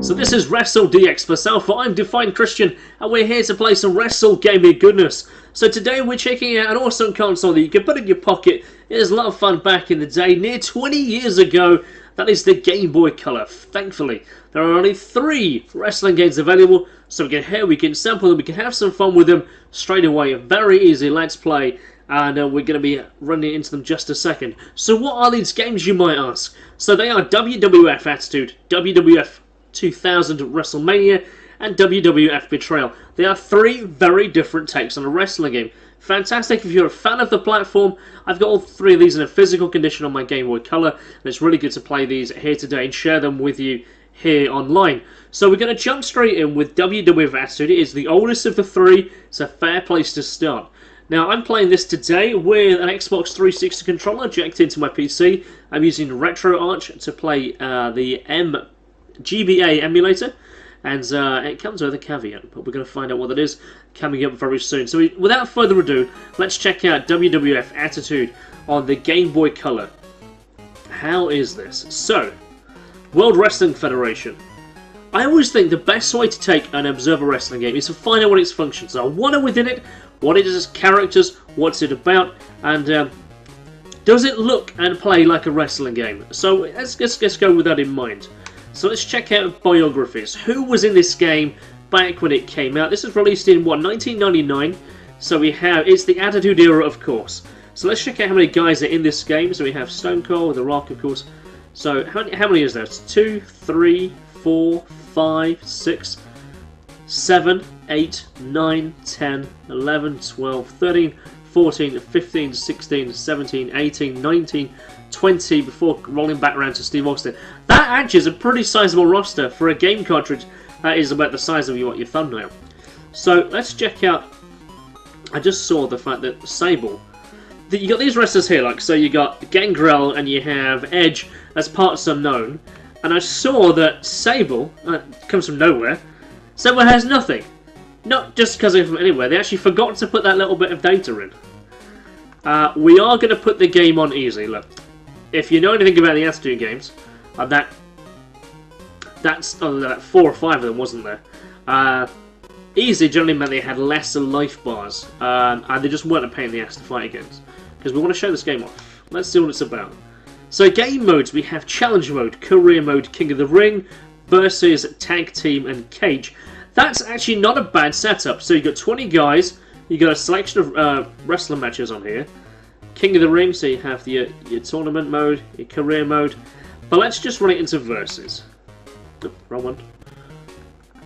So this is Wrestle DX Alpha. I'm DefineKristian, and we're here to play some Wrestle gaming goodness. So today we're checking out an awesome console that you can put in your pocket. It was a lot of fun back in the day, near 20 years ago. That is the Game Boy Color. Thankfully, there are only 3 wrestling games available, so we can sample them, we can have some fun with them straight away. Very easy, let's play. And we're going to be running into them just a second. So what are these games, you might ask? So they are WWF Attitude, WWF 2000 Wrestlemania, and WWF Betrayal. They are 3 very different takes on a wrestling game. Fantastic if you're a fan of the platform. I've got all 3 of these in a physical condition on my Game Boy Color, and it's really good to play these here today and share them with you here online. So we're going to jump straight in with WWF Attitude. It is the oldest of the 3. It's a fair place to start. Now, I'm playing this today with an Xbox 360 controller jacked into my PC. I'm using RetroArch to play the GBA emulator, and it comes with a caveat, but we're going to find out what that is coming up very soon. So without further ado, let's check out WWF Attitude on the Game Boy Color. How is this? So, World Wrestling Federation. I always think the best way to take and observe a wrestling game is to find out what its functions are. What are within it? What it is as characters? What's it about? And does it look and play like a wrestling game? So let's go with that in mind. So let's check out biographies. Who was in this game back when it came out? This was released in, what, 1999? So we have, it's the Attitude era, of course. So let's check out how many guys are in this game. So we have Stone Cold, The Rock, of course. So how many is there? It's 2, 3, 4, 5, 6, 7, 8, 9, 10, 11, 12, 13, 14, 15, 16, 17, 18, 19, 20 before rolling back around to Steve Austin. That actually is a pretty sizable roster for a game cartridge that is about the size of your thumbnail. So let's check out. I just saw the fact that Sable, you got these wrestlers here, like, so you got Gangrel and you have Edge as parts unknown, and I saw that Sable comes from nowhere. Sable has nothing, not just because of anywhere. They actually forgot to put that little bit of data in. We are going to put the game on easy. Look, if you know anything about the Attitude games, that's 4 or 5 of them, wasn't there? Easy generally meant they had lesser life bars, and they just weren't a pain in the ass to fight against. Because we want to show this game off. Let's see what it's about. So game modes, we have Challenge Mode, Career Mode, King of the Ring, versus Tag Team and Cage. That's actually not a bad setup. So you've got 20 guys, you've got a selection of wrestling matches on here. King of the Ring, so you have your Tournament Mode, your Career Mode. But let's just run it into Versus. Oop, wrong one.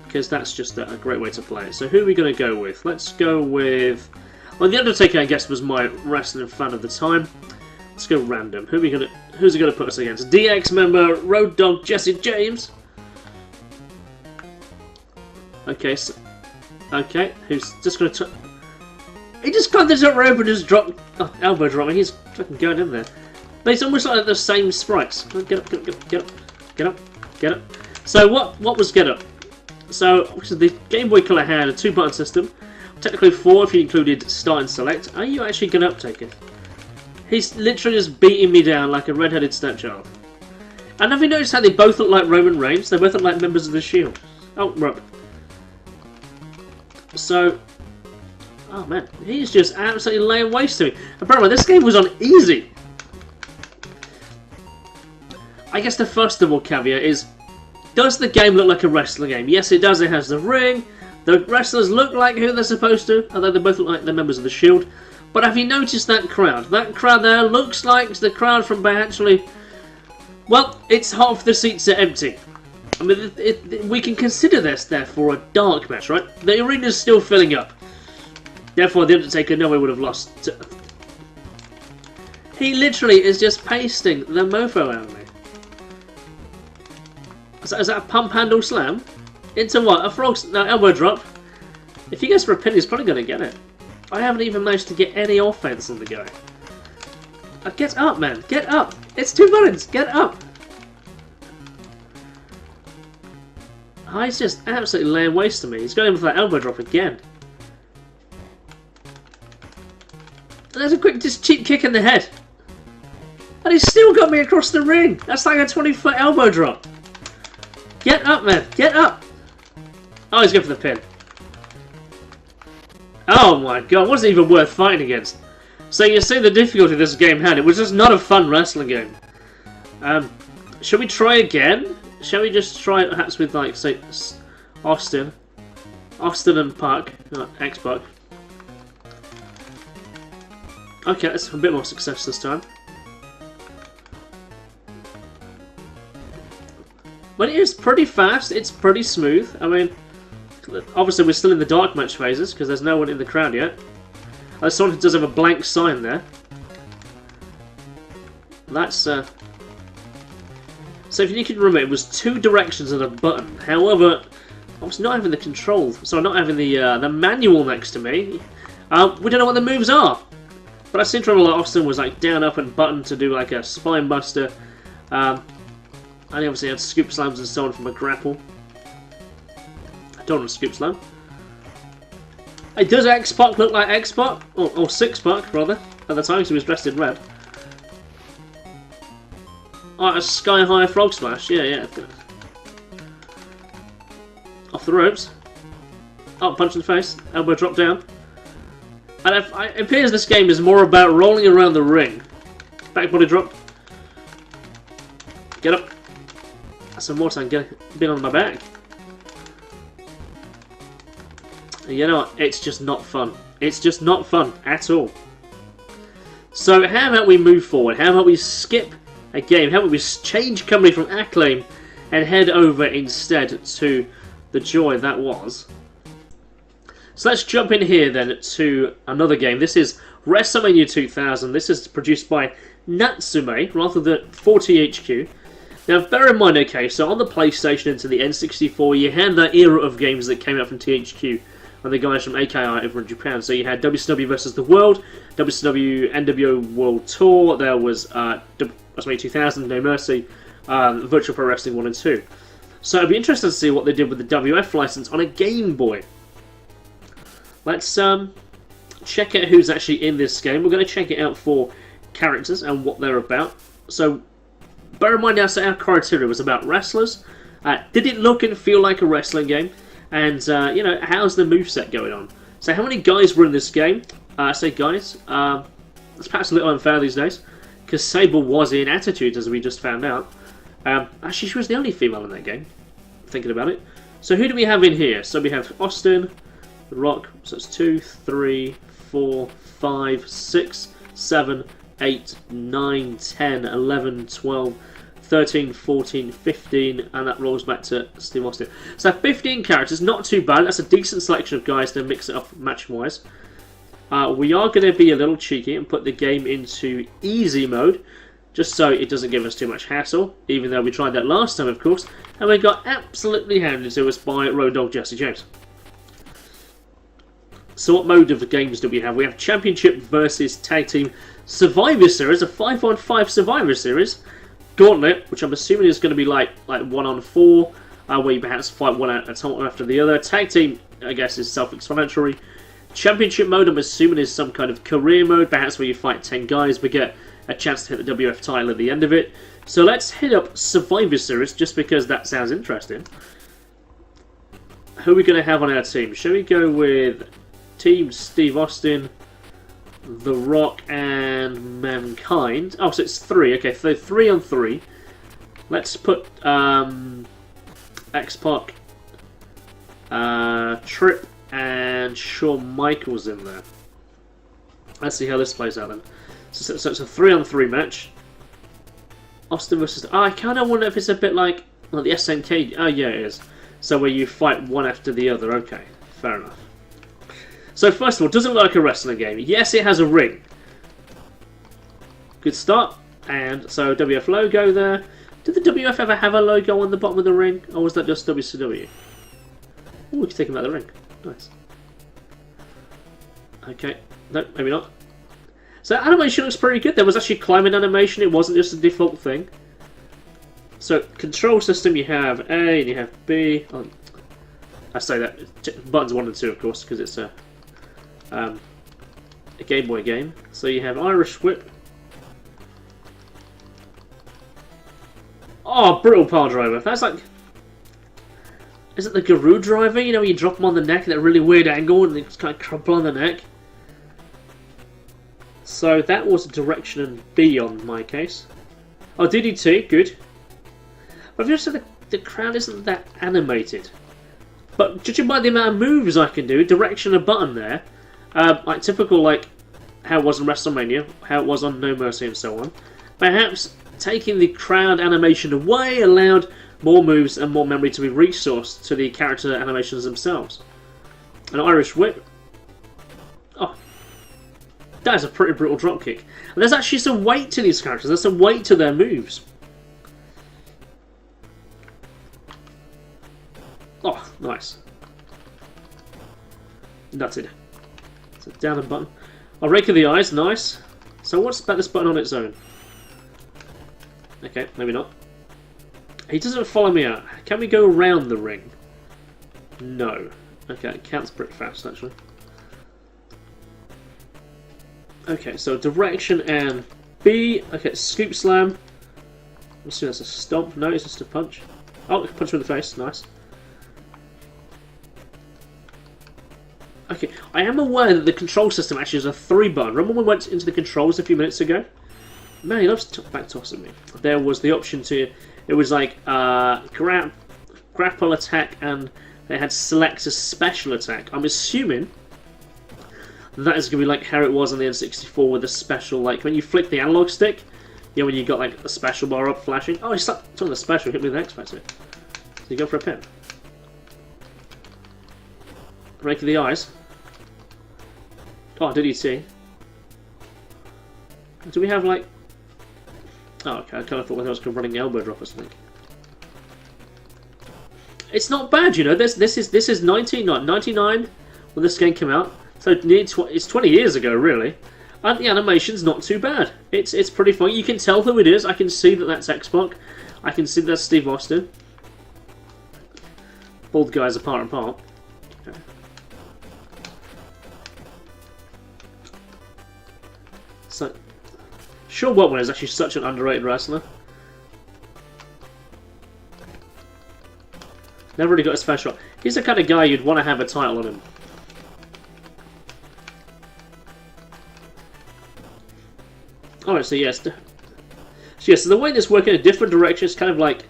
Because that's just a great way to play it. So who are we going to go with? Let's go with... Well, The Undertaker, I guess, was my wrestling fan of the time. Let's go random. Who's it going to put us against? DX member, Road Dogg, Jesse James. Okay, so... Okay, who's just going to... He just got this up rope and just dropped... Oh, elbow drop. He's fucking going in there. But it's almost like the same sprites. Get up, get up, get up, get up, get up. So what was Get Up? So the Game Boy Color had a 2-button system. Technically 4 if you included Start and Select. Are you actually going to uptake it? He's literally just beating me down like a red-headed stepchild. And have you noticed how they both look like Roman Reigns? They both look like members of the Shield. Oh, right. So, oh man, he's just absolutely laying waste to me. Apparently, this game was on easy. I guess the first of all caveat is, does the game look like a wrestling game? Yes, it does. It has the ring. The wrestlers look like who they're supposed to, although they both look like they're members of the Shield. But have you noticed that crowd? That crowd there looks like the crowd from actually... Well, it's half the seats are empty. I mean, we can consider this, therefore, a dark match, right? The arena's still filling up. Therefore, The Undertaker no way would have lost. He literally is just pasting the mofo out of me. Is that a pump handle slam? Into what? A frog... No, elbow drop. If he goes for a pin, he's probably going to get it. I haven't even managed to get any offense on the guy. Get up, man. Get up. It's 2 buttons. Get up. Oh, he's just absolutely laying waste to me. He's going in for that elbow drop again. And there's a quick, just cheap kick in the head. And he's still got me across the ring. That's like a 20-foot elbow drop. Get up, man! Get up! Oh, he's going for the pin. Oh my god, wasn't even worth fighting against. So you see the difficulty this game had. It was just not a fun wrestling game. Shall we try again? Shall we just try it perhaps with, like, say, Austin and Puck, X-Puck. Okay, that's a bit more success this time. But it is pretty fast, it's pretty smooth. I mean, obviously we're still in the dark match phases, because there's no one in the crowd yet. Someone does have a blank sign there. That's, So if you can remember, it was 2 directions and a button. However, I was not having the control, so I'm not having the manual next to me. We don't know what the moves are. But I seem to remember like Austin was like down, up, and button to do like a spine buster. And he obviously had scoop slams and so on from a grapple. I don't want a scoop slam. Hey, does X-Pac look like X-Pac? Or Six-Pac, rather, at the time, because he was dressed in red. Oh, a sky-high frog splash. Yeah. Off the ropes. Oh, punch in the face. Elbow drop down. And it appears this game is more about rolling around the ring. Back body drop. Get up. Some more time. Get been on my back. And you know what? It's just not fun. It's just not fun at all. So how about we move forward? How about we skip a game? How about we change company from Acclaim and head over instead to the joy that was. So let's jump in here then to another game. This is WrestleMania 2000. This is produced by Natsume rather than 40HQ. Now bear in mind, okay, so on the PlayStation into the N64 you had that era of games that came out from THQ and the guys from AKI over in Japan. So you had WCW vs. The World, WCW NWO World Tour, there was WrestleMania 2000, No Mercy, Virtual Pro Wrestling 1 and 2. So it'd be interesting to see what they did with the WF license on a Game Boy. Let's check out who's actually in this game. We're going to check it out for characters and what they're about. So bear in mind now, so our criteria was about wrestlers. Did it look and feel like a wrestling game? And, you know, how's the moveset going on? So how many guys were in this game? I say guys. It's perhaps a little unfair these days, because Sable was in Attitude, as we just found out. Actually, she was the only female in that game, thinking about it. So who do we have in here? So we have Austin, The Rock, so it's 2, 3, 4, 5, 6, 7, 8, 9, 10, 11, 12, 13, 14, 15, and that rolls back to Steve Austin. So 15 characters, not too bad. That's a decent selection of guys to mix it up match-wise. We are going to be a little cheeky and put the game into easy mode, just so it doesn't give us too much hassle, even though we tried that last time, of course, and we got absolutely handed to us by Road Dogg Jesse James. So what mode of games do we have? We have Championship versus Tag Team Survivor Series, a 5-on-5 Survivor Series. Gauntlet, which I'm assuming is going to be like 1-on-4, where you perhaps fight one at a time after the other. Tag Team, I guess, is self-explanatory. Championship mode, I'm assuming, is some kind of career mode, perhaps where you fight 10 guys but get a chance to hit the WF title at the end of it. So let's hit up Survivor Series, just because that sounds interesting. Who are we going to have on our team? Shall we go with Team Steve Austin, The Rock, and Mankind? Oh, so it's 3. Okay, so 3-on-3. Let's put X-Pac, Trip, and Shawn Michaels in there. Let's see how this plays out then. So it's a 3-on-3 match. Austin versus... Oh, I kind of wonder if it's a bit like the SNK... Oh, yeah, it is. So where you fight one after the other. Okay, fair enough. So first of all, does it look like a wrestling game? Yes, it has a ring. Good start. And so WF logo there. Did the WF ever have a logo on the bottom of the ring? Or was that just WCW? Oh, we can take him out of the ring. Nice. Okay. No, maybe not. So animation looks pretty good. There was actually climbing animation. It wasn't just a default thing. So control system, you have A and you have B. Oh, I say that buttons 1 and 2, of course, because it's a Game Boy game. So you have Irish Whip. Oh, brutal power driver. That's like Is it the Guru driver? You know, you drop them on the neck at that really weird angle and they just kind of crumple on the neck. So that was direction B on my case. Oh, DDT, good. But I've just said the crowd isn't that animated. But judging by the amount of moves I can do, direction and button there, like typical like how it was in WrestleMania, how it was on No Mercy and so on, perhaps taking the crowd animation away allowed more moves and more memory to be resourced to the character animations themselves. An Irish whip. Oh, that is a pretty brutal dropkick. And there's actually some weight to these characters. There's some weight to their moves. Oh, nice. Nutted. So down and button. Oh, rake of the eyes, nice. So what's about this button on its own? Okay, maybe not. He doesn't follow me out. Can we go around the ring? No. Okay, it counts pretty fast actually. Okay, so direction and B. Okay, scoop slam. Let's see, that's a stomp. No, it's just a punch. Oh, punch him in the face. Nice. Okay, I am aware that the control system actually is a 3-button. Remember when we went into the controls a few minutes ago? Man, he loves back tossing me. There was the option to, it was like grapple attack, and they had select a special attack. I'm assuming that is going to be like how it was on the N64 with the special, like when you flick the analog stick, you know, when you got like a special bar up flashing. Oh, he stopped on the special, hit me with an X Factor. So you go for a pin. Rake of the eyes. Oh, DDT. Do we have like... Oh, okay, I kind of thought I was going to running elbow drop or something. It's not bad, you know. This is 99 when this game came out. So it's 20 years ago, really. And the animation's not too bad. It's pretty fun. You can tell who it is. I can see that that's X-Pac. I can see that's Steve Austin. Both guys are part and part. Okay. So, Sean Waltman is actually such an underrated wrestler. Never really got a special. He's the kind of guy you'd want to have a title on him. Alright, so yes. So the way this works in a different direction is kind of like...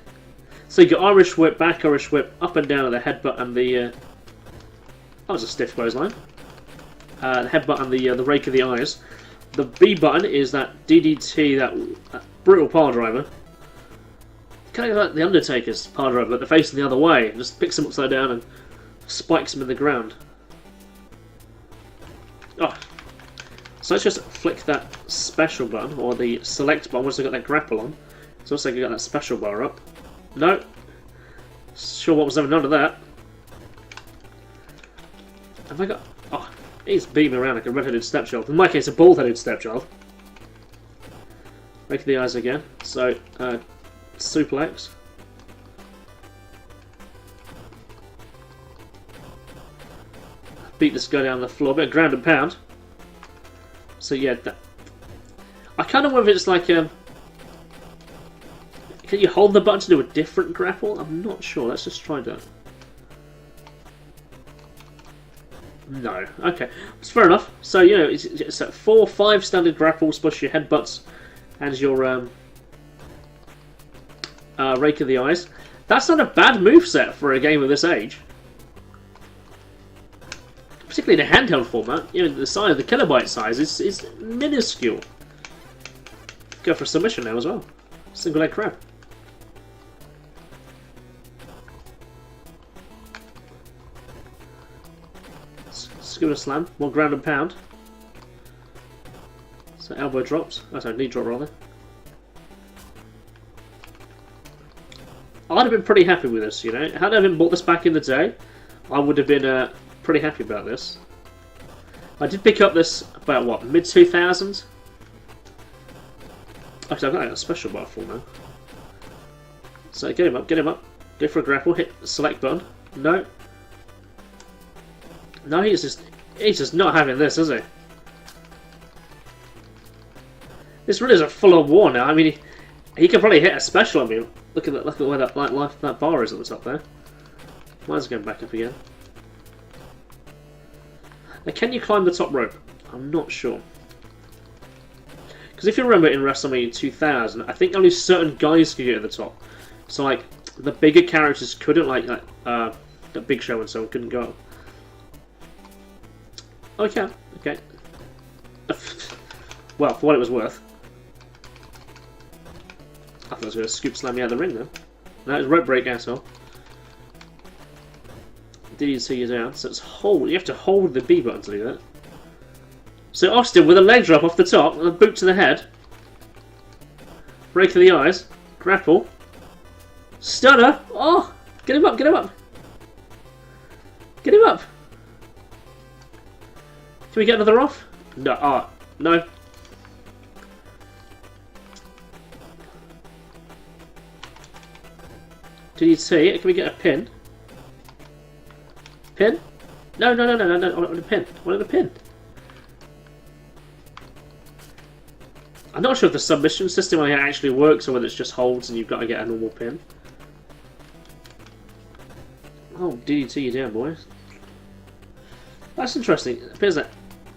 So you got Irish whip, back Irish whip, up and down, and the headbutt and the... that was a stiff clothesline. The headbutt and the rake of the eyes. The B button is that DDT, that brutal power driver. Kind of like the Undertaker's power driver, but they're facing the other way. And just picks him upside down and spikes him in the ground. Oh. So let's just flick that special button, or the select button once I got that grapple on. So also I got that special bar up. No. Sure what was ever none of that. Have I got... Oh. He's beating around like a red-headed stepchild. In my case, a bald-headed stepchild. Rake of the eyes again. So, suplex. Beat this guy down the floor. Bit of ground and pound. So yeah, that... I kind of wonder if it's like can you hold the button to do a different grapple? I'm not sure. Let's just try that. No. Okay. It's fair enough. So, you know, it's at 4, 5 standard grapples plus your headbutts and your rake of the eyes. That's not a bad moveset for a game of this age. Particularly in a handheld format. You know, the size, the kilobyte size is minuscule. Go for a submission now as well. Single leg crab. Scooter slam, more ground and pound. So elbow drops. Oh, sorry, knee drop rather. I'd have been pretty happy with this, you know. Had I been bought this back in the day, I would have been pretty happy about this. I did pick up this about what, mid 2000s? Actually, I've got a special bar for now. So get him up, go for a grapple, hit the select button. No. No, he's just not having this, is he? This really is a full-on war now. I mean, he could probably hit a special on me. Look at where that bar is at the top there. Mine's going back up again. Now, can you climb the top rope? I'm not sure. Because if you remember in WrestleMania 2000, I think only certain guys could get to the top. So, like, the bigger characters couldn't, like the Big Show and so on, couldn't go up. Okay, okay. Well, for what it was worth. I thought it was going to scoop slam me out of the ring then. No, it's rope break, asshole. Did you see you down? So it's hold. You have to hold the B button to do that. So Austin with a leg drop off the top and a boot to the head. Break of the eyes. Grapple. Stunner. Oh! Get him up, get him up. Get him up. Can we get another off? No. Oh, no. Did you see it? Can we get a pin? Pin? No, no, no, no, no, no. I want a pin. I want a pin. I'm not sure if the submission system actually works or whether it's just holds and you've got to get a normal pin. Oh, DDT you down, boys. That's interesting. It appears that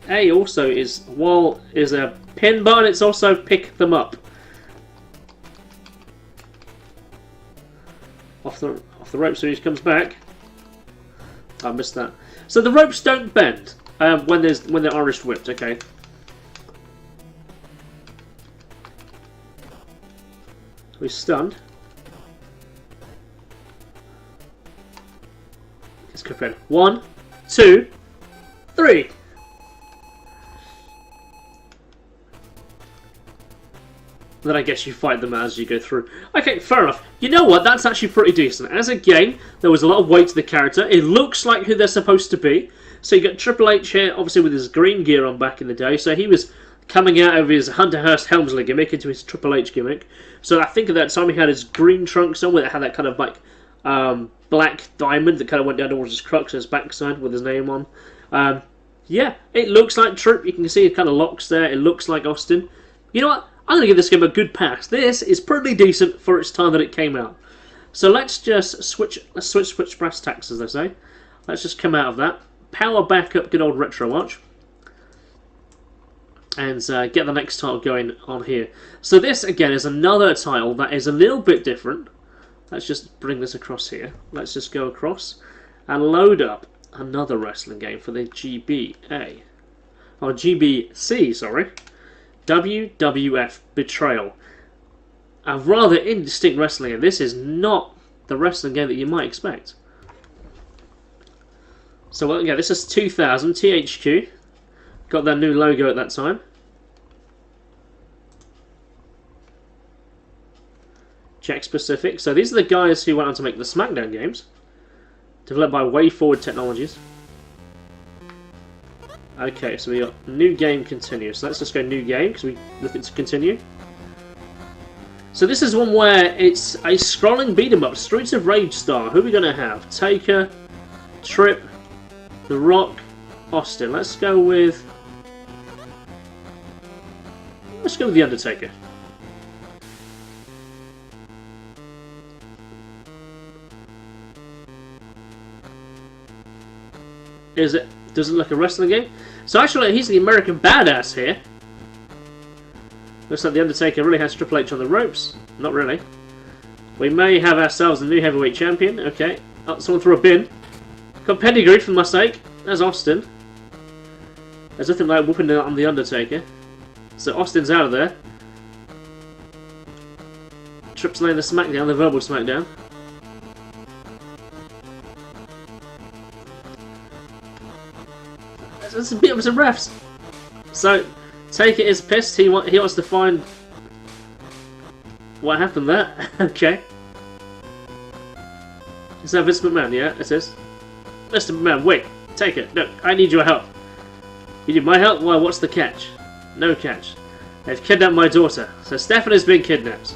A also is, while is a pin button, it's also pick them up. Off the rope, so he comes back. I missed that. So the ropes don't bend when they're Irish whipped. Okay. So he's stunned. Let's go for 1, 2, 3. Then I guess you fight them as you go through. Okay, fair enough. You know what? That's actually pretty decent. As a game, there was a lot of weight to the character. It looks like who they're supposed to be. So you got Triple H here, obviously with his green gear on back in the day. So he was coming out of his Hunter Hearst Helmsley gimmick into his Triple H gimmick. So I think at that time he had his green trunks on, where it had that kind of like black diamond that kind of went down towards his crux and his backside with his name on. Yeah, it looks like Tripp. You can see it kind of locks there. It looks like Austin. You know what? I'm going to give this game a good pass. This is pretty decent for its time that it came out. So let's just switch brass tacks, as they say. Let's just come out of that. Power back up good old Retro Watch. And get the next title going on here. So this, again, is another title that is a little bit different. Let's just bring this across here. Let's just go across and load up another wrestling game for the GBA. Or GBC, sorry. WWF Betrayal. A rather indistinct wrestling game. This is not the wrestling game that you might expect. So, well, yeah, this is 2000, THQ. Got their new logo at that time. Czech Pacific. So these are the guys who went on to make the SmackDown games. Developed by Way Forward Technologies. Okay, so we got new game continue. So let's just go new game because we looking to continue. So this is one where it's a scrolling beat 'em up, Streets of Rage style. Who are we gonna have? Taker, Tripp, The Rock, Austin. Let's go with The Undertaker. Does it look like a wrestling game? So actually, he's the American Badass here. Looks like The Undertaker really has Triple H on the ropes. Not really. We may have ourselves a new heavyweight champion. Okay. Oh, someone threw a bin. Got pedigreed for my sake. There's Austin. There's nothing like whooping on The Undertaker. So Austin's out of there. Tripp's laying the SmackDown, the verbal SmackDown. There's a bit of some refs. So Taker is pissed. He wants to find what happened there. Okay. Is that Vince McMahon? Yeah, it is. Mr. McMahon, wait. Taker, no, I need your help. You need my help? Why, what's the catch? No catch. They've kidnapped my daughter. So Stephanie's been kidnapped.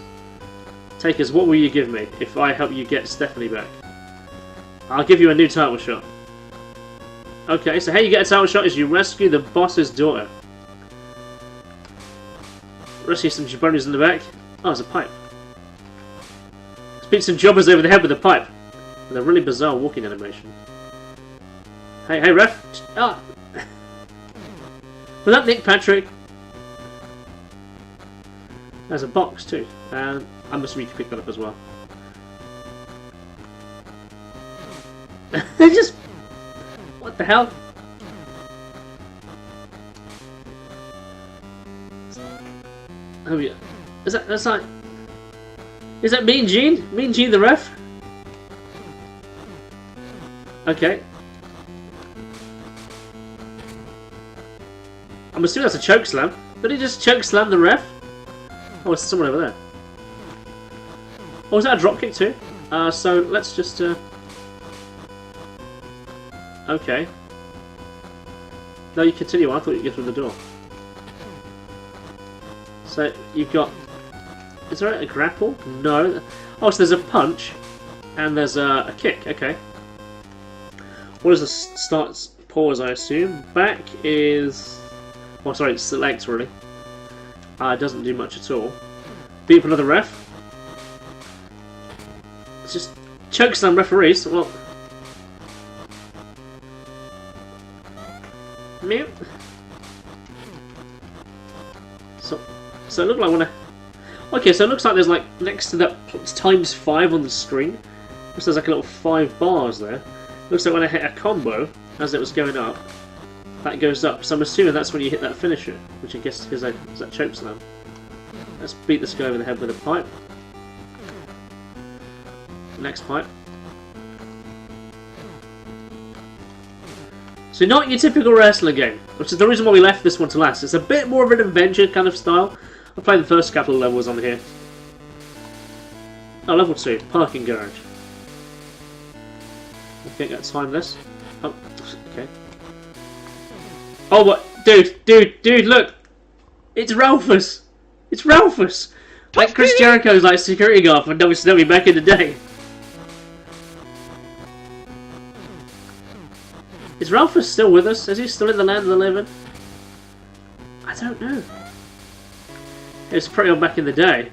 Takers, what will you give me if I help you get Stephanie back? I'll give you a new title shot. Okay, so how you get a title shot is you rescue the boss's daughter. Rescue some jabronis in the back. Oh, there's a pipe. Let's beat some jobbers over the head with a pipe. With a really bizarre walking animation. Hey, ref! Ah! Was that Nick Patrick? There's a box too. And I must need to pick that up as well. They just... What the hell? Oh yeah. That's like... Is that Mean Gene? Mean Gene the ref? Okay. I'm assuming that's a choke slam. Did he just choke slam the ref? Oh, there's someone over there. Oh, is that a drop kick too? So let's just okay. No, you continue. I thought you'd get through the door. So you've got... Is there a grapple? No. Oh, so there's a punch and there's a kick. Okay. What is the start pause? I assume back is... Oh, sorry, it's the legs really. It doesn't do much at all. Beat up another ref. It's just chokeslam referees. Well, mute. So it looked like when I... Okay, so it looks like there's like next to that ×5 on the screen. Looks like a little 5 bars there. Looks like when I hit a combo as it was going up, that goes up. So I'm assuming that's when you hit that finisher, which I guess is that chokeslam. Let's beat this guy over the head with a pipe. Next pipe. So not your typical wrestling game, which is the reason why we left this one to last. It's a bit more of an adventure kind of style. I played the first couple of levels on here. Oh, level 2, parking garage. Okay, got time this. Oh, okay. Oh, what? Dude, look! It's Ralphus! It's Ralphus! Like Chris Jericho's like security guard for WCW back in the day. Is Ralphus still with us? Is he still in the land of the living? I don't know. It was pretty on back in the day.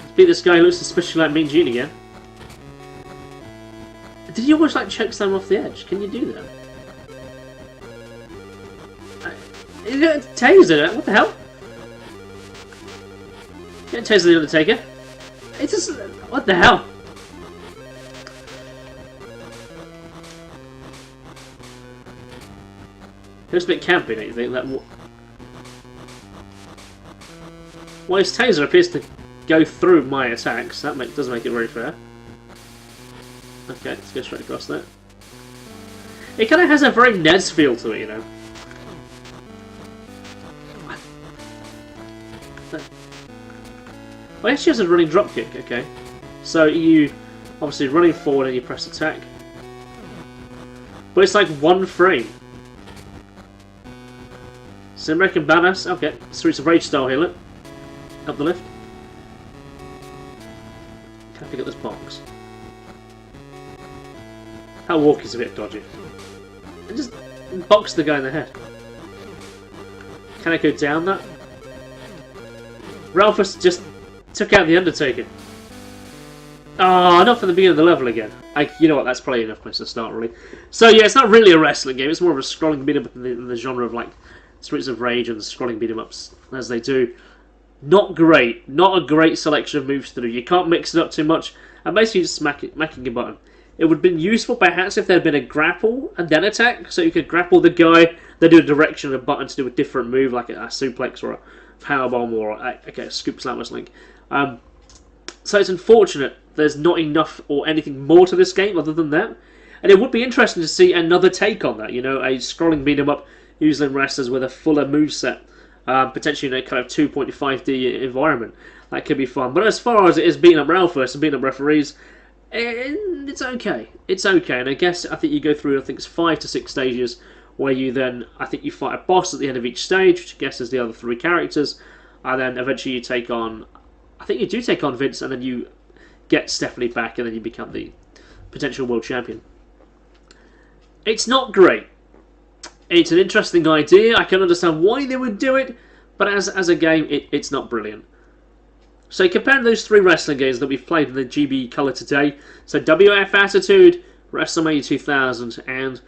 Let's beat this guy who looks suspiciously like Mean Gene again. Did you almost like chokeslam off the edge? Can you do that? You got a taser? What the hell? You got a taser the Undertaker? It's just... What the hell? It was a bit campy, don't you think? That... Well, his taser appears to go through my attacks. That doesn't make it very fair. Okay, let's go straight across that. It kind of has a very Neds feel to it, you know. Well, it actually has a running drop kick, okay. So you obviously running forward and you press attack. But it's like one frame. So American Badass, okay. Streets of Rage style here, look. Up the lift. Can I pick up this box? That walk is a bit dodgy. And just box the guy in the head. Can I go down that? Ralphus just took out the Undertaker. Ah, not from the beginning of the level again. You know what? That's probably enough place to start, really. So yeah, it's not really a wrestling game. It's more of a scrolling beat 'em up in the genre of like Streets of Rage and scrolling beat 'em ups as they do. Not great. Not a great selection of moves to do. You can't mix it up too much. And basically just smacking your button. It would have been useful perhaps if there had been a grapple and then attack, so you could grapple the guy, then do a direction and a button to do a different move, like a suplex or a powerbomb or a scoop slam or something. So it's unfortunate there's not enough or anything more to this game other than that. And it would be interesting to see another take on that, you know, a scrolling beat 'em up using wrestlers with a fuller moveset, potentially in a kind of 2.5D environment. That could be fun. But as far as it is beating up Ralphus and beating up referees, it's okay. It's okay. And I think you go through, I think it's 5 to 6 stages where you then, I think you fight a boss at the end of each stage, which I guess is the other 3 characters, and then eventually you take on, I think you do take on Vince, and then you get Stephanie back, and then you become the potential world champion. It's not great. It's an interesting idea. I can understand why they would do it, but as a game, it's not brilliant. So comparing those 3 wrestling games that we've played in the GB colour today, so WWF Attitude, WrestleMania 2000, and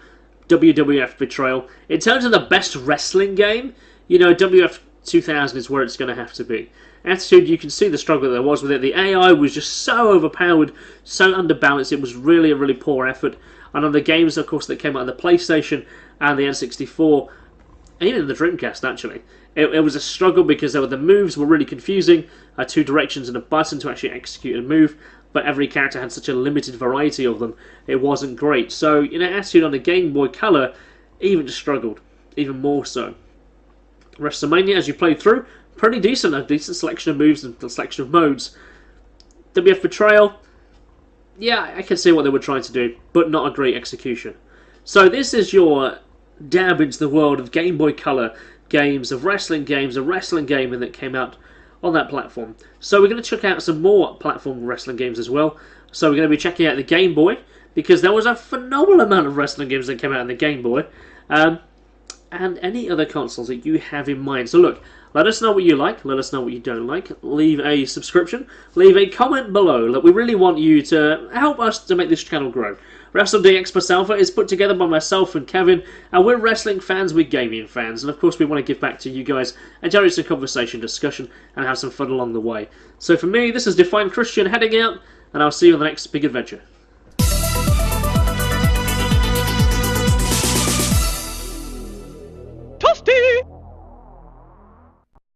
WWF Betrayal. In terms of the best wrestling game, you know, WWF 2000 is where it's going to have to be. Attitude, you can see the struggle that there was with it. The AI was just so overpowered, so underbalanced. It was really a really poor effort. And on the games, of course, that came out on the PlayStation and the N64, and even the Dreamcast, actually, it was a struggle because the moves were really confusing. 2 directions and a button to actually execute a move, but every character had such a limited variety of them, it wasn't great. So, you know, Attitude on the Game Boy Color even struggled, even more so. WrestleMania, as you played through, pretty decent, a decent selection of moves and a selection of modes. WWF Betrayal, yeah, I can see what they were trying to do, but not a great execution. So this is your dab into the world of Game Boy Color games, of wrestling games, a wrestling gaming that came out on that platform. So we're going to check out some more platform wrestling games as well. So we're going to be checking out the Game Boy, because there was a phenomenal amount of wrestling games that came out on the Game Boy. And any other consoles that you have in mind. So look, let us know what you like, let us know what you don't like, leave a subscription, leave a comment below. Look, we really want you to help us to make this channel grow. Wrestle DX Alpha is put together by myself and Kevin, and we're wrestling fans, we're gaming fans, and of course we want to give back to you guys and generate some conversation, discussion, and have some fun along the way. So for me, this is DefineKristian heading out, and I'll see you on the next big adventure.